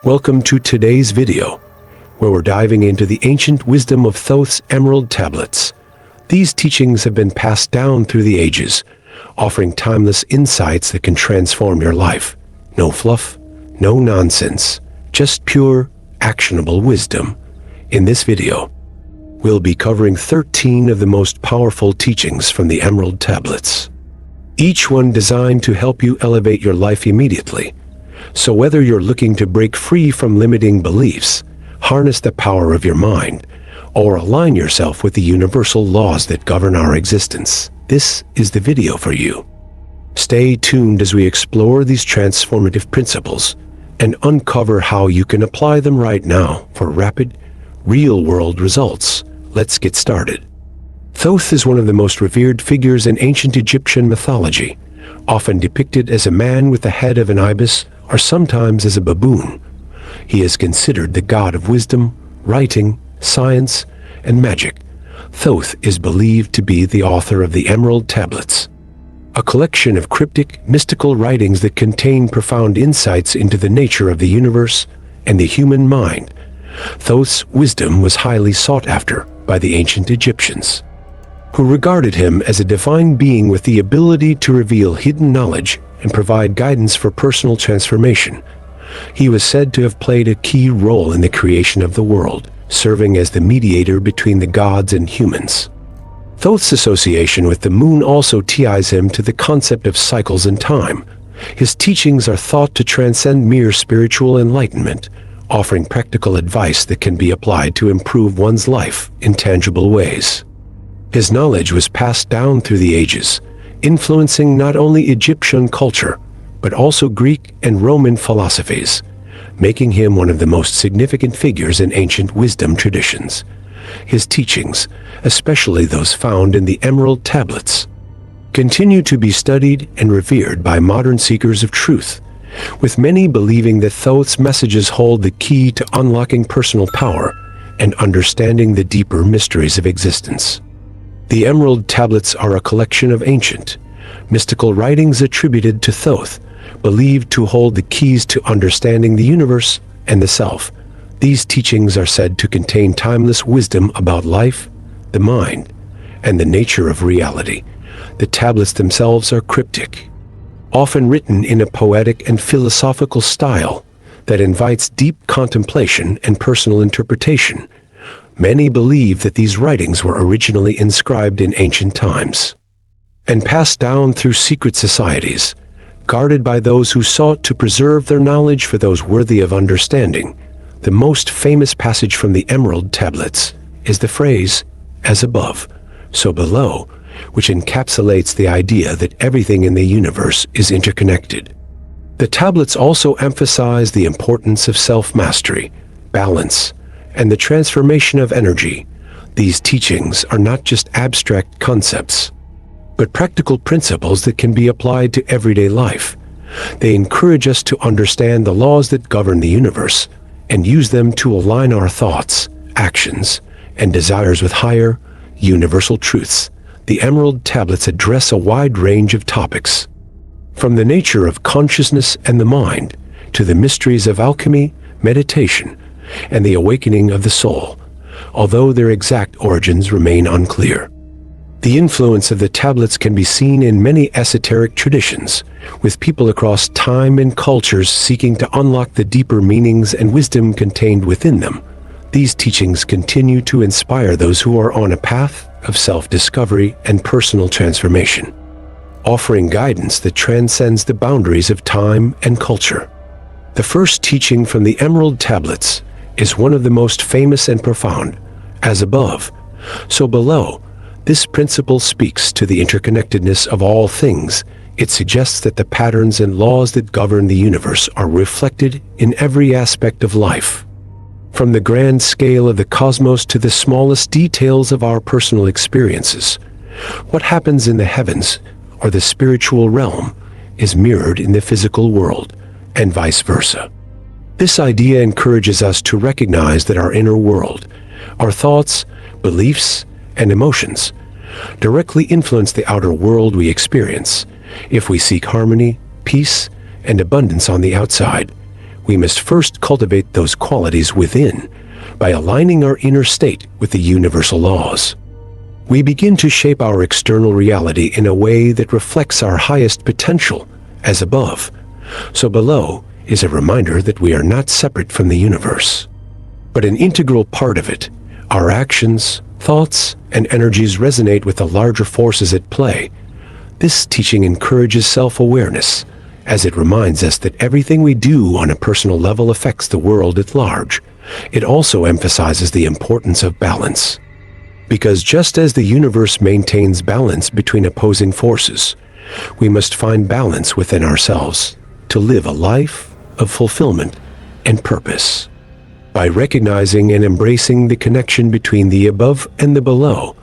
Welcome to today's video, where we're diving into the ancient wisdom of Thoth's Emerald Tablets. These teachings have been passed down through the ages, offering timeless insights that can transform your life. No fluff, no nonsense, just pure, actionable wisdom. In this video, we'll be covering 13 of the most powerful teachings from the Emerald Tablets, each one designed to help you elevate your life immediately. So whether you're looking to break free from limiting beliefs, harness the power of your mind, or align yourself with the universal laws that govern our existence, this is the video for you. Stay tuned as we explore these transformative principles and uncover how you can apply them right now for rapid, real-world results. Let's get started. Thoth is one of the most revered figures in ancient Egyptian mythology, often depicted as a man with the head of an ibis or sometimes as a baboon. He is considered the god of wisdom, writing, science, and magic. Thoth is believed to be the author of the Emerald Tablets, a collection of cryptic, mystical writings that contain profound insights into the nature of the universe and the human mind. Thoth's wisdom was highly sought after by the ancient Egyptians, who regarded him as a divine being with the ability to reveal hidden knowledge and provide guidance for personal transformation. He was said to have played a key role in the creation of the world, serving as the mediator between the gods and humans. Thoth's association with the moon also ties him to the concept of cycles and time. His teachings are thought to transcend mere spiritual enlightenment, offering practical advice that can be applied to improve one's life in tangible ways. His knowledge was passed down through the ages, influencing not only Egyptian culture, but also Greek and Roman philosophies, making him one of the most significant figures in ancient wisdom traditions. His teachings, especially those found in the Emerald Tablets, continue to be studied and revered by modern seekers of truth, with many believing that Thoth's messages hold the key to unlocking personal power and understanding the deeper mysteries of existence. The Emerald Tablets are a collection of ancient, mystical writings attributed to Thoth, believed to hold the keys to understanding the universe and the self. These teachings are said to contain timeless wisdom about life, the mind, and the nature of reality. The tablets themselves are cryptic, often written in a poetic and philosophical style that invites deep contemplation and personal interpretation. Many believe that these writings were originally inscribed in ancient times and passed down through secret societies, guarded by those who sought to preserve their knowledge for those worthy of understanding. The most famous passage from the Emerald Tablets is the phrase, "as above, so below," which encapsulates the idea that everything in the universe is interconnected. The tablets also emphasize the importance of self-mastery, balance, and the transformation of energy. These teachings are not just abstract concepts, but practical principles that can be applied to everyday life. They encourage us to understand the laws that govern the universe and use them to align our thoughts, actions, and desires with higher, universal truths. The Emerald Tablets address a wide range of topics, from the nature of consciousness and the mind to the mysteries of alchemy, meditation, and the awakening of the soul, although their exact origins remain unclear. The influence of the tablets can be seen in many esoteric traditions, with people across time and cultures seeking to unlock the deeper meanings and wisdom contained within them. These teachings continue to inspire those who are on a path of self-discovery and personal transformation, offering guidance that transcends the boundaries of time and culture. The first teaching from the Emerald Tablets is one of the most famous and profound. "As above, so below." This principle speaks to the interconnectedness of all things. It suggests that the patterns and laws that govern the universe are reflected in every aspect of life, from the grand scale of the cosmos to the smallest details of our personal experiences. What happens in the heavens or the spiritual realm is mirrored in the physical world, and vice versa. This idea encourages us to recognize that our inner world, our thoughts, beliefs, and emotions directly influence the outer world we experience. If we seek harmony, peace, and abundance on the outside, we must first cultivate those qualities within by aligning our inner state with the universal laws. We begin to shape our external reality in a way that reflects our highest potential, as above, so below is a reminder that we are not separate from the universe, but an integral part of it. Our actions, thoughts, and energies resonate with the larger forces at play. This teaching encourages self-awareness, as it reminds us that everything we do on a personal level affects the world at large. It also emphasizes the importance of balance. Because just as the universe maintains balance between opposing forces, we must find balance within ourselves to live a life of fulfillment and purpose. By recognizing and embracing the connection between the above and the below,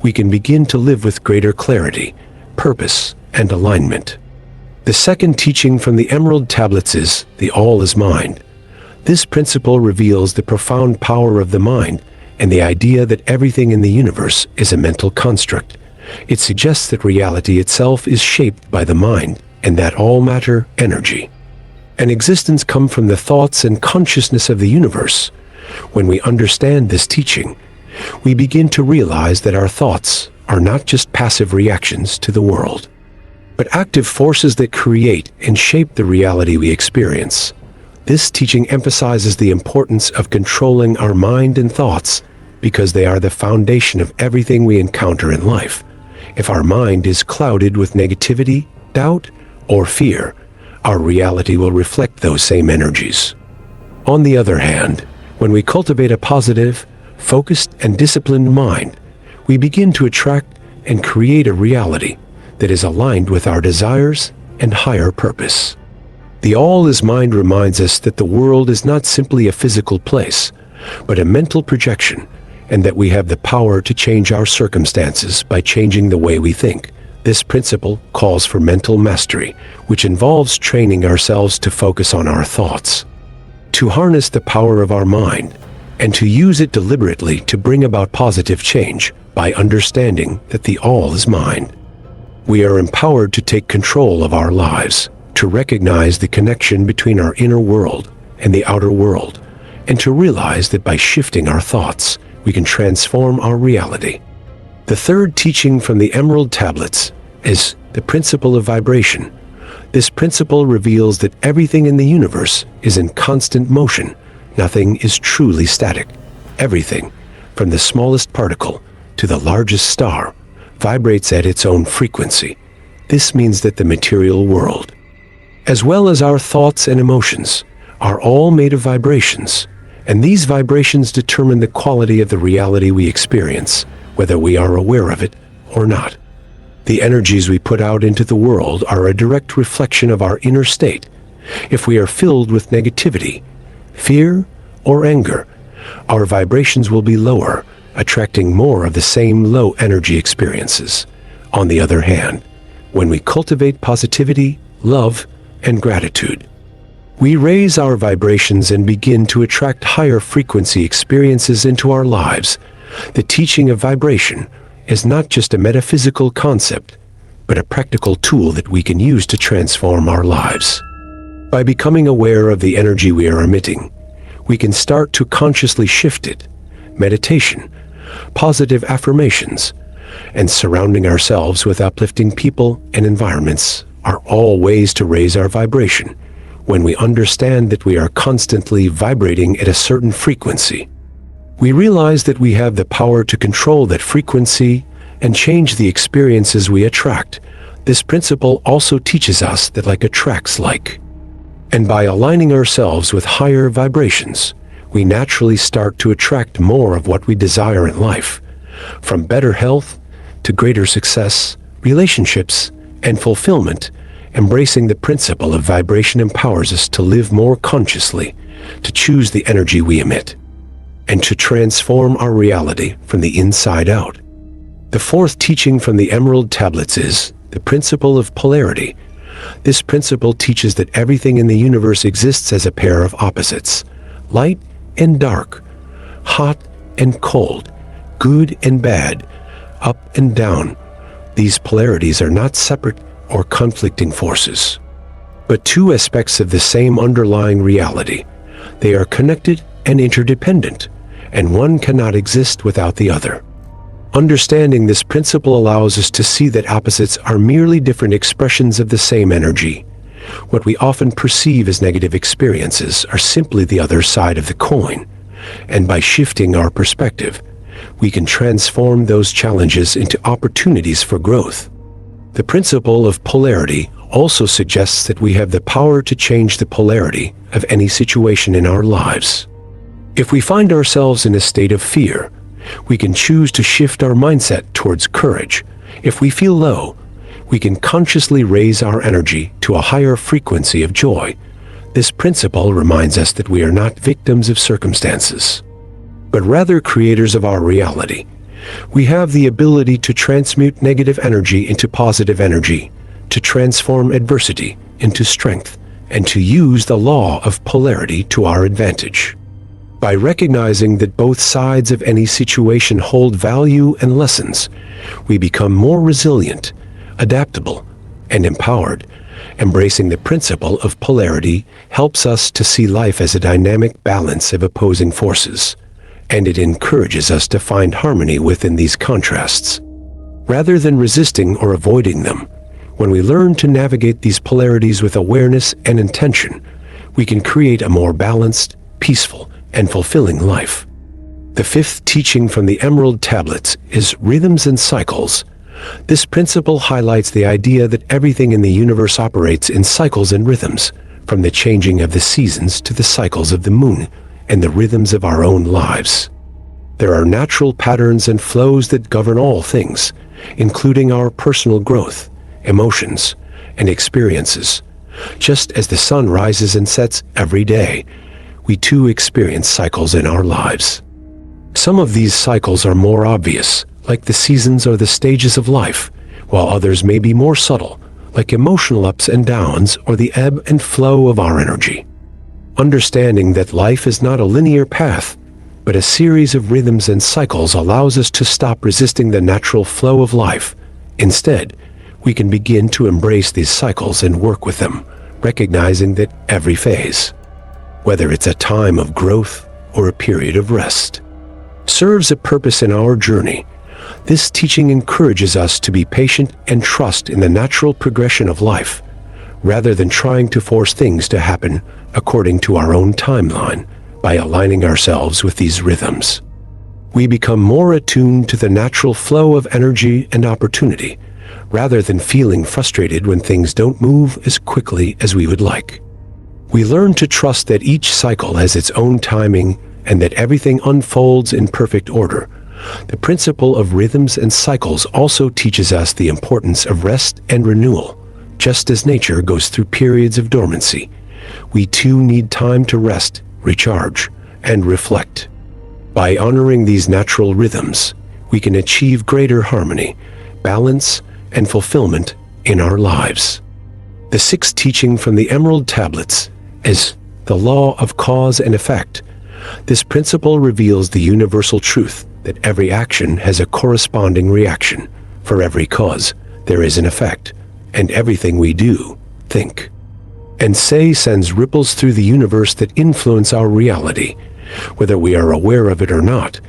we can begin to live with greater clarity, purpose, and alignment. The second teaching from the Emerald Tablets is the All is Mind. This principle reveals the profound power of the mind and the idea that everything in the universe is a mental construct. It suggests that reality itself is shaped by the mind and that all matter, energy, and existence come from the thoughts and consciousness of the universe. When we understand this teaching, we begin to realize that our thoughts are not just passive reactions to the world, but active forces that create and shape the reality we experience. This teaching emphasizes the importance of controlling our mind and thoughts because they are the foundation of everything we encounter in life. If our mind is clouded with negativity, doubt, or fear, our reality will reflect those same energies. On the other hand, when we cultivate a positive, focused, and disciplined mind, we begin to attract and create a reality that is aligned with our desires and higher purpose. The All is Mind reminds us that the world is not simply a physical place, but a mental projection, and that we have the power to change our circumstances by changing the way we think. This principle calls for mental mastery, which involves training ourselves to focus on our thoughts, to harness the power of our mind, and to use it deliberately to bring about positive change. By understanding that the All is Mind, we are empowered to take control of our lives, to recognize the connection between our inner world and the outer world, and to realize that by shifting our thoughts, we can transform our reality. The third teaching from the Emerald Tablets is the principle of vibration. This principle reveals that everything in the universe is in constant motion. Nothing is truly static. Everything, from the smallest particle to the largest star, vibrates at its own frequency. This means that the material world, as well as our thoughts and emotions, are all made of vibrations, and these vibrations determine the quality of the reality we experience, whether we are aware of it or not. The energies we put out into the world are a direct reflection of our inner state. If we are filled with negativity, fear, or anger, our vibrations will be lower, attracting more of the same low energy experiences. On the other hand, when we cultivate positivity, love, and gratitude, we raise our vibrations and begin to attract higher frequency experiences into our lives. The teaching of vibration is not just a metaphysical concept, but a practical tool that we can use to transform our lives. By becoming aware of the energy we are emitting, we can start to consciously shift it. Meditation, positive affirmations, and surrounding ourselves with uplifting people and environments are all ways to raise our vibration. When we understand that we are constantly vibrating at a certain frequency, we realize that we have the power to control that frequency and change the experiences we attract. This principle also teaches us that like attracts like. And by aligning ourselves with higher vibrations, we naturally start to attract more of what we desire in life, from better health to greater success, relationships, and fulfillment. Embracing the principle of vibration empowers us to live more consciously, to choose the energy we emit, and to transform our reality from the inside out. The fourth teaching from the Emerald Tablets is the principle of polarity. This principle teaches that everything in the universe exists as a pair of opposites, light and dark, hot and cold, good and bad, up and down. These polarities are not separate or conflicting forces. but two aspects of the same underlying reality. They are connected and interdependent, and one cannot exist without the other. Understanding this principle allows us to see that opposites are merely different expressions of the same energy. What we often perceive as negative experiences are simply the other side of the coin, and by shifting our perspective, we can transform those challenges into opportunities for growth. The principle of polarity also suggests that we have the power to change the polarity of any situation in our lives. If we find ourselves in a state of fear, we can choose to shift our mindset towards courage. If we feel low, we can consciously raise our energy to a higher frequency of joy. This principle reminds us that we are not victims of circumstances, but rather creators of our reality. We have the ability to transmute negative energy into positive energy, to transform adversity into strength, and to use the law of polarity to our advantage. By recognizing that both sides of any situation hold value and lessons, we become more resilient, adaptable, and empowered. Embracing the principle of polarity helps us to see life as a dynamic balance of opposing forces, and it encourages us to find harmony within these contrasts, rather than resisting or avoiding them. When we learn to navigate these polarities with awareness and intention, we can create a more balanced, peaceful, and fulfilling life. The fifth teaching from the Emerald Tablets is rhythms and cycles. This principle highlights the idea that everything in the universe operates in cycles and rhythms, from the changing of the seasons to the cycles of the moon and the rhythms of our own lives. There are natural patterns and flows that govern all things, including our personal growth, emotions, and experiences. Just as the sun rises and sets every day, we too experience cycles in our lives. Some of these cycles are more obvious, like the seasons or the stages of life, while others may be more subtle, like emotional ups and downs or the ebb and flow of our energy. Understanding that life is not a linear path, but a series of rhythms and cycles allows us to stop resisting the natural flow of life. Instead, we can begin to embrace these cycles and work with them, recognizing that every phase, whether it's a time of growth or a period of rest, serves a purpose in our journey. This teaching encourages us to be patient and trust in the natural progression of life, rather than trying to force things to happen according to our own timeline. By aligning ourselves with these rhythms, we become more attuned to the natural flow of energy and opportunity, rather than feeling frustrated when things don't move as quickly as we would like. We learn to trust that each cycle has its own timing and that everything unfolds in perfect order. The principle of rhythms and cycles also teaches us the importance of rest and renewal. Just as nature goes through periods of dormancy, we too need time to rest, recharge, and reflect. By honoring these natural rhythms, we can achieve greater harmony, balance, and fulfillment in our lives. The sixth teaching from the Emerald Tablets is the law of cause and effect. This principle reveals the universal truth that every action has a corresponding reaction. For every cause, there is an effect, and everything we do, think, and say sends ripples through the universe that influence our reality. Whether we are aware of it or not,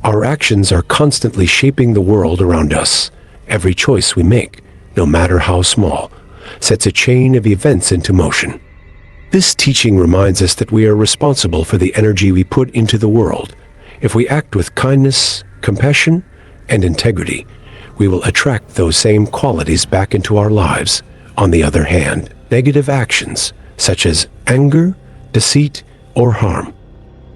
our actions are constantly shaping the world around us. Every choice we make, no matter how small, sets a chain of events into motion. This teaching reminds us that we are responsible for the energy we put into the world. If we act with kindness, compassion, and integrity, we will attract those same qualities back into our lives. On the other hand, negative actions, such as anger, deceit, or harm,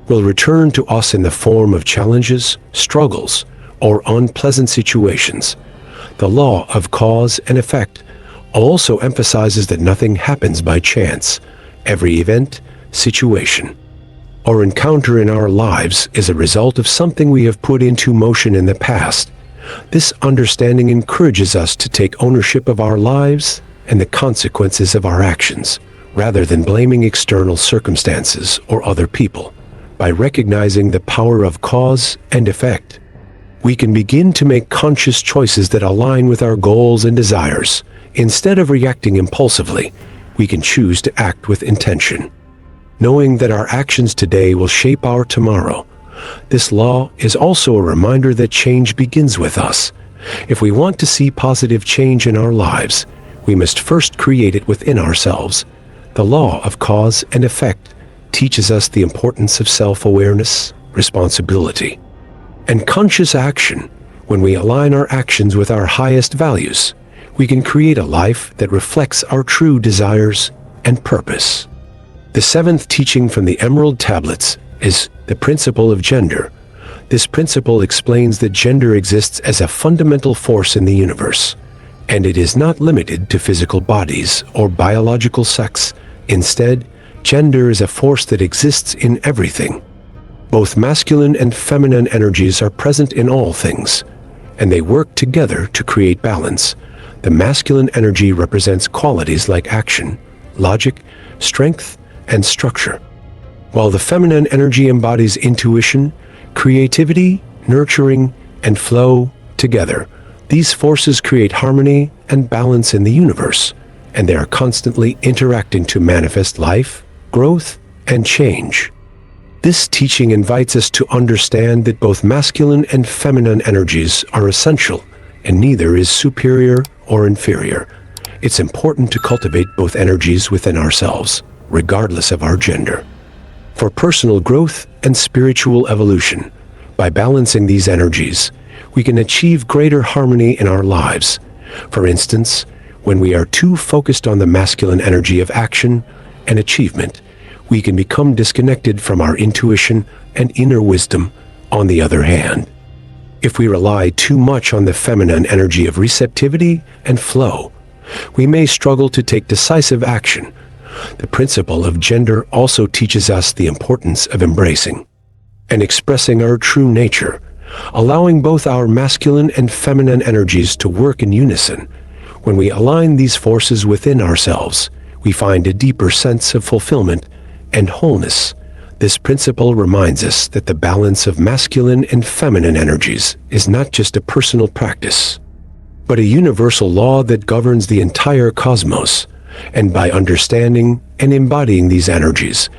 will return to us in the form of challenges, struggles, or unpleasant situations. The law of cause and effect also emphasizes that nothing happens by chance. Every event, situation, or encounter in our lives is a result of something we have put into motion in the past. This understanding encourages us to take ownership of our lives and the consequences of our actions, rather than blaming external circumstances or other people. By recognizing the power of cause and effect, we can begin to make conscious choices that align with our goals and desires. Instead of reacting impulsively, we can choose to act with intention. Knowing that our actions today will shape our tomorrow, this law is also a reminder that change begins with us. If we want to see positive change in our lives, we must first create it within ourselves. The law of cause and effect teaches us the importance of self-awareness, responsibility, and conscious action. When we align our actions with our highest values, we can create a life that reflects our true desires and purpose. The seventh teaching from the Emerald Tablets is the principle of gender. This principle explains that gender exists as a fundamental force in the universe, and it is not limited to physical bodies or biological sex. Instead, gender is a force that exists in everything. Both masculine and feminine energies are present in all things, and they work together to create balance. The masculine energy represents qualities like action, logic, strength, and structure, while the feminine energy embodies intuition, creativity, nurturing, and flow. Together, these forces create harmony and balance in the universe, and they are constantly interacting to manifest life, growth, and change. This teaching invites us to understand that both masculine and feminine energies are essential, and neither is superior or inferior. It's important to cultivate both energies within ourselves, regardless of our gender, for personal growth and spiritual evolution. By balancing these energies, we can achieve greater harmony in our lives. For instance, when we are too focused on the masculine energy of action and achievement, we can become disconnected from our intuition and inner wisdom. On the other hand, if we rely too much on the feminine energy of receptivity and flow, we may struggle to take decisive action. The principle of gender also teaches us the importance of embracing and expressing our true nature, allowing both our masculine and feminine energies to work in unison. When we align these forces within ourselves, we find a deeper sense of fulfillment and wholeness. This principle reminds us that the balance of masculine and feminine energies is not just a personal practice, but a universal law that governs the entire cosmos. And by understanding and embodying these energies,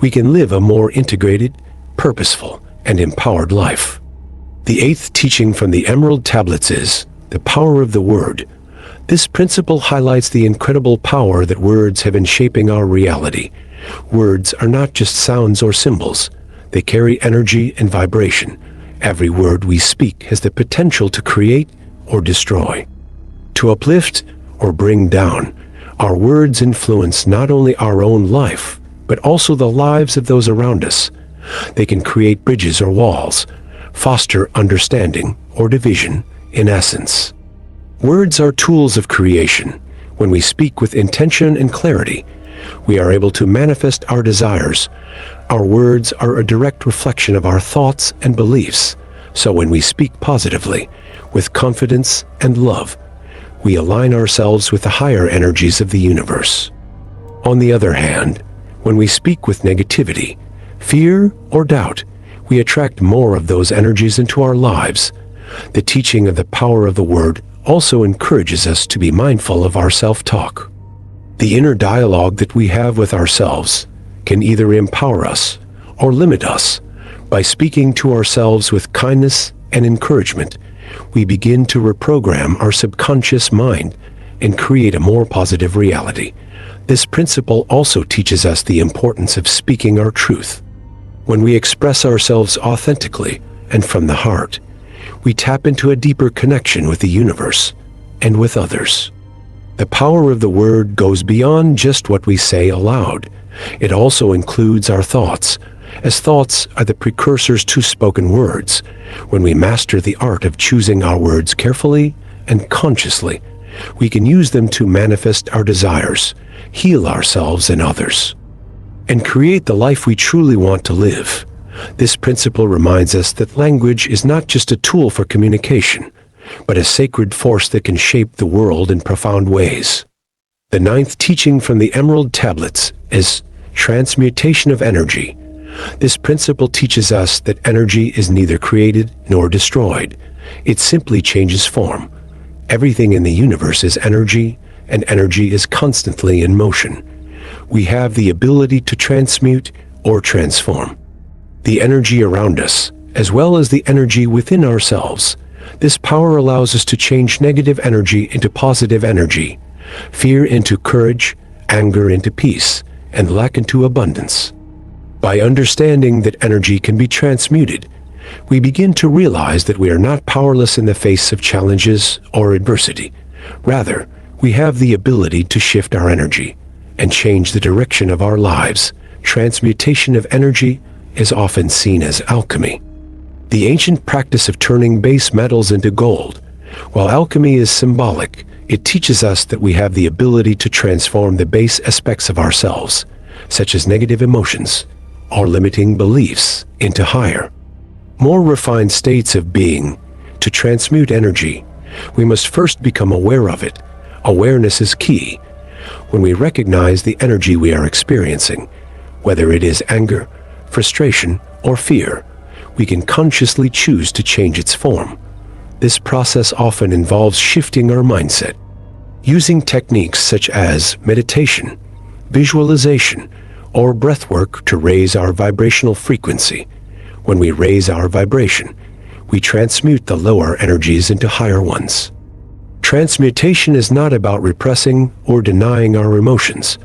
we can live a more integrated, purposeful, and empowered life. The eighth teaching from the Emerald Tablets is the power of the word. This principle highlights the incredible power that words have in shaping our reality. Words are not just sounds or symbols. They carry energy and vibration. Every word we speak has the potential to create or destroy, to uplift or bring down. Our words influence not only our own life, but also the lives of those around us. They can create bridges or walls, foster understanding or division. In essence, words are tools of creation. When we speak with intention and clarity, we are able to manifest our desires. Our words are a direct reflection of our thoughts and beliefs. So when we speak positively, with confidence and love, we align ourselves with the higher energies of the universe. On the other hand, when we speak with negativity, fear, or doubt, we attract more of those energies into our lives. The teaching of the power of the word also encourages us to be mindful of our self-talk. The inner dialogue that we have with ourselves can either empower us or limit us. By speaking to ourselves with kindness and encouragement, we begin to reprogram our subconscious mind and create a more positive reality. This principle also teaches us the importance of speaking our truth. When we express ourselves authentically and from the heart, we tap into a deeper connection with the universe and with others. The power of the word goes beyond just what we say aloud. It also includes our thoughts, as thoughts are the precursors to spoken words. When we master the art of choosing our words carefully and consciously, we can use them to manifest our desires, heal ourselves and others, and create the life we truly want to live. This principle reminds us that language is not just a tool for communication, but a sacred force that can shape the world in profound ways. The ninth teaching from the Emerald Tablets is transmutation of energy. This principle teaches us that energy is neither created nor destroyed. It simply changes form. Everything in the universe is energy, and energy is constantly in motion. We have the ability to transmute or transform the energy around us, as well as the energy within ourselves. This power allows us to change negative energy into positive energy, fear into courage, anger into peace, and lack into abundance. By understanding that energy can be transmuted, we begin to realize that we are not powerless in the face of challenges or adversity. Rather, we have the ability to shift our energy and change the direction of our lives. Transmutation of energy is often seen as alchemy, the ancient practice of turning base metals into gold. While alchemy is symbolic, it teaches us that we have the ability to transform the base aspects of ourselves, such as negative emotions or limiting beliefs, into higher, more refined states of being. To transmute energy, we must first become aware of it. Awareness is key. When we recognize the energy we are experiencing, whether it is anger, frustration, or fear, we can consciously choose to change its form. This process often involves shifting our mindset, using techniques such as meditation, visualization, or breathwork to raise our vibrational frequency. When we raise our vibration, we transmute the lower energies into higher ones. Transmutation is not about repressing or denying our emotions,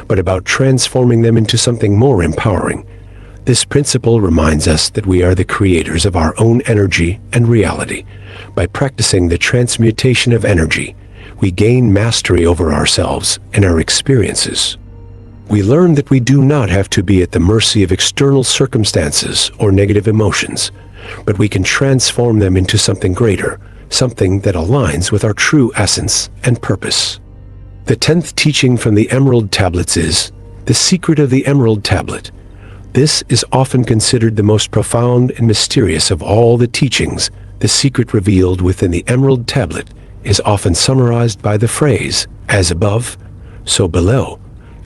but about transforming them into something more empowering. This principle reminds us that we are the creators of our own energy and reality. By practicing the transmutation of energy, we gain mastery over ourselves and our experiences. We learn that we do not have to be at the mercy of external circumstances or negative emotions, but we can transform them into something greater, something that aligns with our true essence and purpose. The 10th teaching from the Emerald Tablets is the secret of the Emerald Tablet. This is often considered the most profound and mysterious of all the teachings. The secret revealed within the Emerald Tablet is often summarized by the phrase, as above, so below,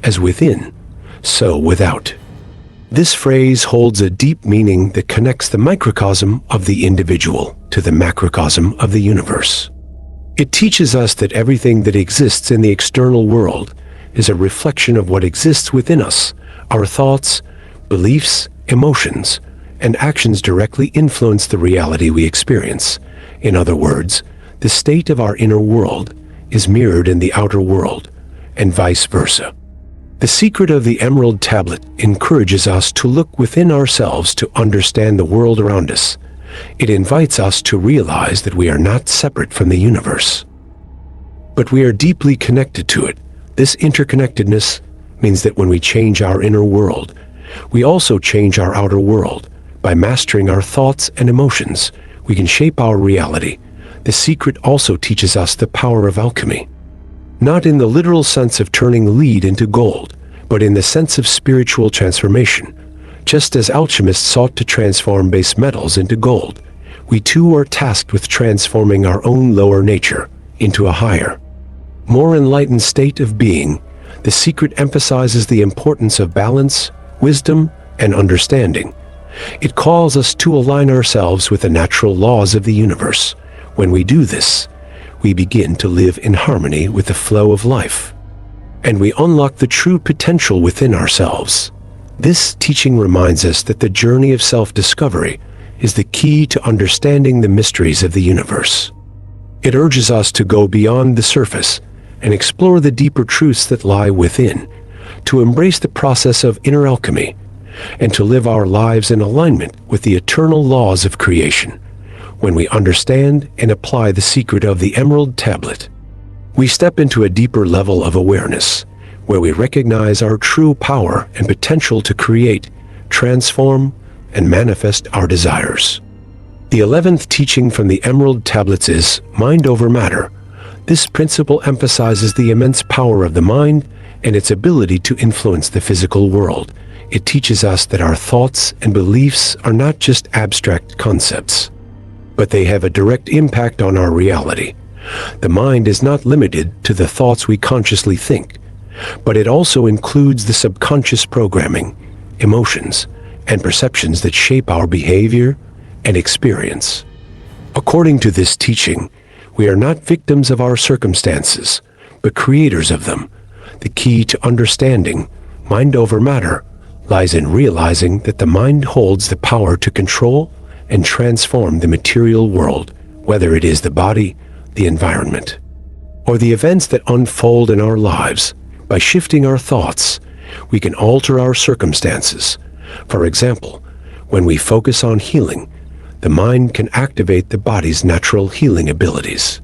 as within, so without. This phrase holds a deep meaning that connects the microcosm of the individual to the macrocosm of the universe. It teaches us that everything that exists in the external world is a reflection of what exists within us. Our thoughts, beliefs, emotions, and actions directly influence the reality we experience. In other words, the state of our inner world is mirrored in the outer world, and vice versa. The secret of the Emerald Tablet encourages us to look within ourselves to understand the world around us. It invites us to realize that we are not separate from the universe, but we are deeply connected to it. This interconnectedness means that when we change our inner world, we also change our outer world. By mastering our thoughts and emotions, we can shape our reality. The secret also teaches us the power of alchemy, not in the literal sense of turning lead into gold, but in the sense of spiritual transformation. Just as alchemists sought to transform base metals into gold, we too are tasked with transforming our own lower nature into a higher, more enlightened state of being. The secret emphasizes the importance of balance, wisdom, and understanding. It calls us to align ourselves with the natural laws of the universe. When we do this, we begin to live in harmony with the flow of life, and we unlock the true potential within ourselves. This teaching reminds us that the journey of self-discovery is the key to understanding the mysteries of the universe. It urges us to go beyond the surface and explore the deeper truths that lie within, to embrace the process of inner alchemy, and to live our lives in alignment with the eternal laws of creation. When we understand and apply the secret of the Emerald Tablet, we step into a deeper level of awareness, where we recognize our true power and potential to create, transform, and manifest our desires. The 11th teaching from the Emerald Tablets is mind over matter. This principle emphasizes the immense power of the mind and its ability to influence the physical world. It teaches us that our thoughts and beliefs are not just abstract concepts, but they have a direct impact on our reality. The mind is not limited to the thoughts we consciously think, but it also includes the subconscious programming, emotions, and perceptions that shape our behavior and experience. According to this teaching, we are not victims of our circumstances, but creators of them. The key to understanding mind over matter lies in realizing that the mind holds the power to control and transform the material world, whether it is the body, the environment, or the events that unfold in our lives. By shifting our thoughts, we can alter our circumstances. For example, when we focus on healing, the mind can activate the body's natural healing abilities.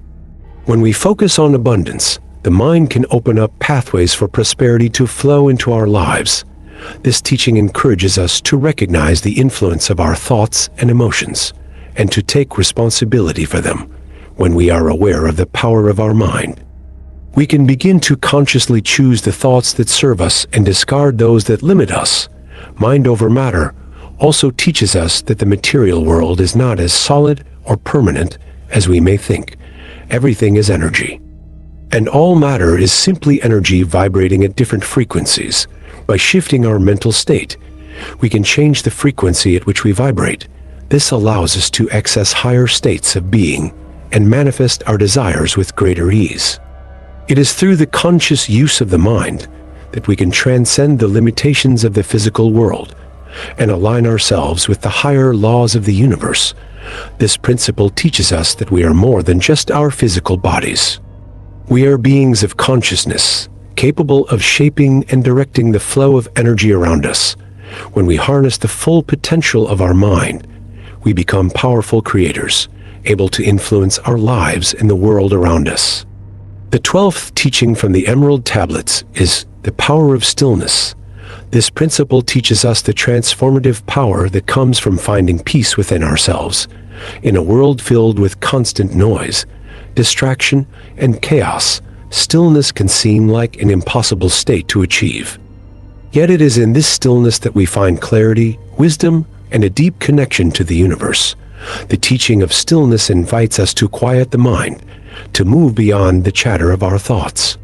When we focus on abundance, the mind can open up pathways for prosperity to flow into our lives. This teaching encourages us to recognize the influence of our thoughts and emotions, and to take responsibility for them. When we are aware of the power of our mind, we can begin to consciously choose the thoughts that serve us and discard those that limit us. Mind over matter also teaches us that the material world is not as solid or permanent as we may think. Everything is energy, and all matter is simply energy vibrating at different frequencies. By shifting our mental state, we can change the frequency at which we vibrate. This allows us to access higher states of being and manifest our desires with greater ease. It is through the conscious use of the mind that we can transcend the limitations of the physical world and align ourselves with the higher laws of the universe. This principle teaches us that we are more than just our physical bodies. We are beings of consciousness, capable of shaping and directing the flow of energy around us. When we harness the full potential of our mind, we become powerful creators, able to influence our lives and the world around us. The 12th teaching from the Emerald Tablets is the power of stillness. This principle teaches us the transformative power that comes from finding peace within ourselves. In a world filled with constant noise, distraction, and chaos, stillness can seem like an impossible state to achieve. Yet it is in this stillness that we find clarity, wisdom, and a deep connection to the universe. The teaching of stillness invites us to quiet the mind, to move beyond the chatter of our thoughts,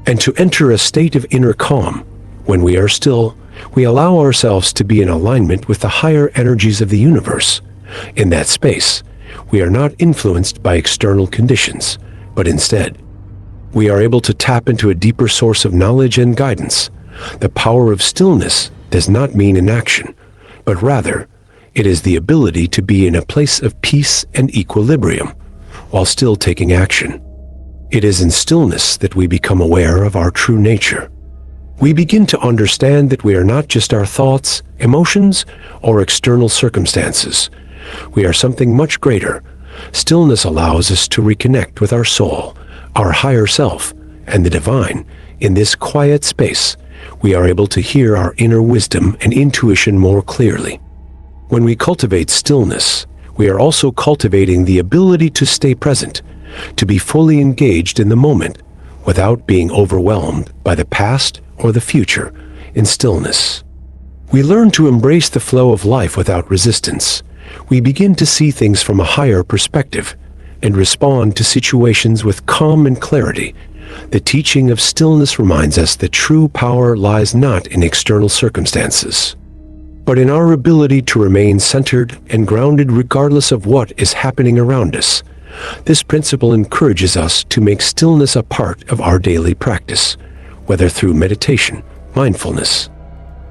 and to enter a state of inner calm. When we are still, we allow ourselves to be in alignment with the higher energies of the universe. In that space, we are not influenced by external conditions, but instead, we are able to tap into a deeper source of knowledge and guidance. The power of stillness does not mean inaction, but rather, it is the ability to be in a place of peace and equilibrium, while still taking action. It is in stillness that we become aware of our true nature. We begin to understand that we are not just our thoughts, emotions, or external circumstances. We are something much greater. Stillness allows us to reconnect with our soul, our higher self, and the divine. In this quiet space, we are able to hear our inner wisdom and intuition more clearly. When we cultivate stillness, we are also cultivating the ability to stay present, to be fully engaged in the moment without being overwhelmed by the past or the future. In stillness, we learn to embrace the flow of life without resistance. We begin to see things from a higher perspective and respond to situations with calm and clarity. The teaching of stillness reminds us that true power lies not in external circumstances, but in our ability to remain centered and grounded regardless of what is happening around us. This principle encourages us to make stillness a part of our daily practice, whether through meditation, mindfulness,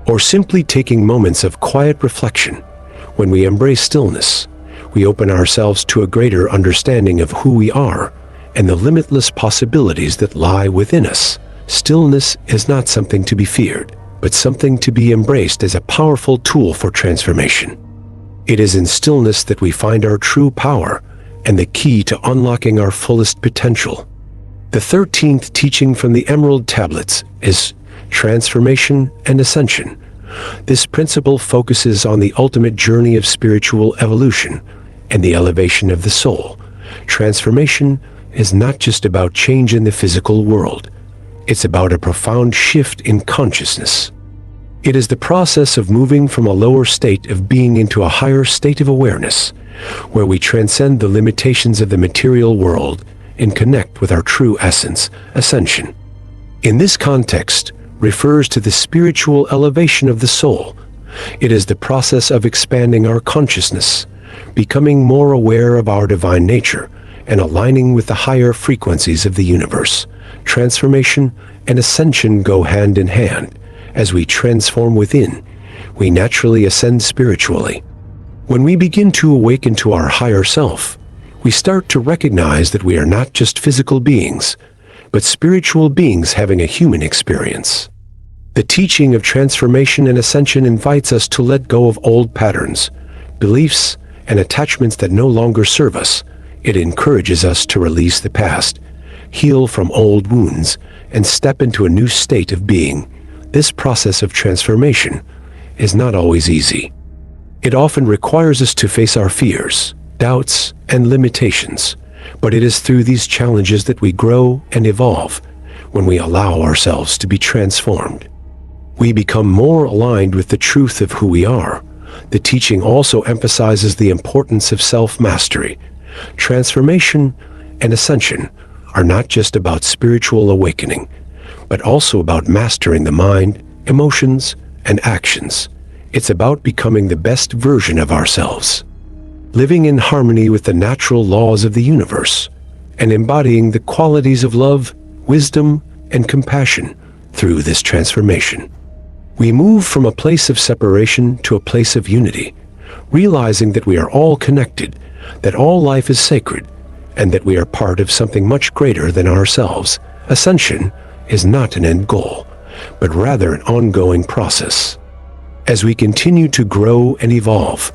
or simply taking moments of quiet reflection. When we embrace stillness, we open ourselves to a greater understanding of who we are and the limitless possibilities that lie within us. Stillness is not something to be feared, but something to be embraced as a powerful tool for transformation. It is in stillness that we find our true power and the key to unlocking our fullest potential. The 13th teaching from the Emerald Tablets is Transformation and Ascension. This principle focuses on the ultimate journey of spiritual evolution and the elevation of the soul. Transformation is not just about change in the physical world. It's about a profound shift in consciousness. It is the process of moving from a lower state of being into a higher state of awareness, where we transcend the limitations of the material world and connect with our true essence. Ascension, in this context, refers to the spiritual elevation of the soul. It is the process of expanding our consciousness, becoming more aware of our divine nature, and aligning with the higher frequencies of the universe. Transformation and ascension go hand in hand. As we transform within, we naturally ascend spiritually. When we begin to awaken to our higher self, we start to recognize that we are not just physical beings, but spiritual beings having a human experience. The teaching of transformation and ascension invites us to let go of old patterns, beliefs, and attachments that no longer serve us. It encourages us to release the past, heal from old wounds, and step into a new state of being. This process of transformation is not always easy. It often requires us to face our fears, doubts, and limitations, but it is through these challenges that we grow and evolve. When we allow ourselves to be transformed, we become more aligned with the truth of who we are. The teaching also emphasizes the importance of self-mastery. Transformation and ascension are not just about spiritual awakening, but also about mastering the mind, emotions, and actions. It's about becoming the best version of ourselves, living in harmony with the natural laws of the universe, and embodying the qualities of love, wisdom, and compassion through this transformation. We move from a place of separation to a place of unity, realizing that we are all connected, that all life is sacred, and that we are part of something much greater than ourselves. Ascension is not an end goal, but rather an ongoing process. As we continue to grow and evolve,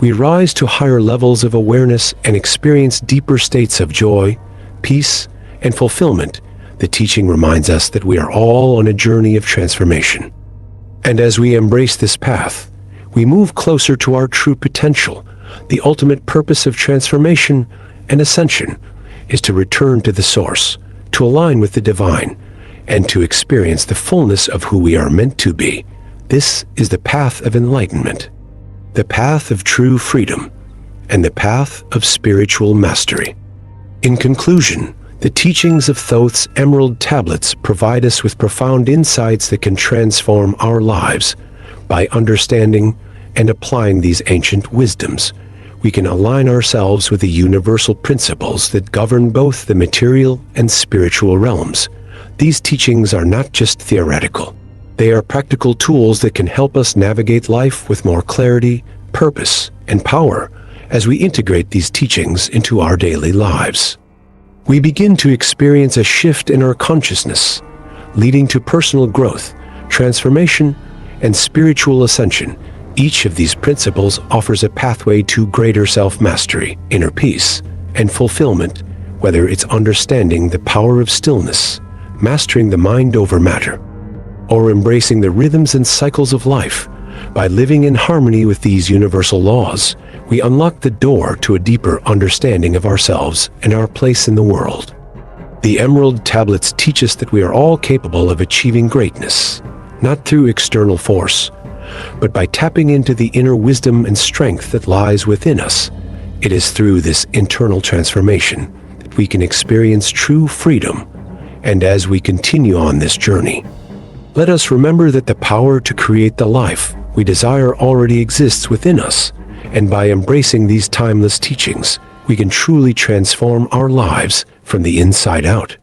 we rise to higher levels of awareness and experience deeper states of joy, peace, and fulfillment. The teaching reminds us that we are all on a journey of transformation. And as we embrace this path, we move closer to our true potential. The ultimate purpose of transformation and ascension is to return to the source, to align with the divine, and to experience the fullness of who we are meant to be. This is the path of enlightenment, the path of true freedom, and the path of spiritual mastery. In conclusion, the teachings of Thoth's Emerald Tablets provide us with profound insights that can transform our lives. By understanding and applying these ancient wisdoms, we can align ourselves with the universal principles that govern both the material and spiritual realms. These teachings are not just theoretical. They are practical tools that can help us navigate life with more clarity, purpose, and power. As we integrate these teachings into our daily lives, we begin to experience a shift in our consciousness, leading to personal growth, transformation, and spiritual ascension. Each of these principles offers a pathway to greater self-mastery, inner peace, and fulfillment, whether it's understanding the power of stillness, mastering the mind over matter, or embracing the rhythms and cycles of life. By living in harmony with these universal laws, we unlock the door to a deeper understanding of ourselves and our place in the world. The Emerald Tablets teach us that we are all capable of achieving greatness, not through external force, but by tapping into the inner wisdom and strength that lies within us. It is through this internal transformation that we can experience true freedom. And as we continue on this journey, let us remember that the power to create the life we desire already exists within us. And by embracing these timeless teachings, we can truly transform our lives from the inside out.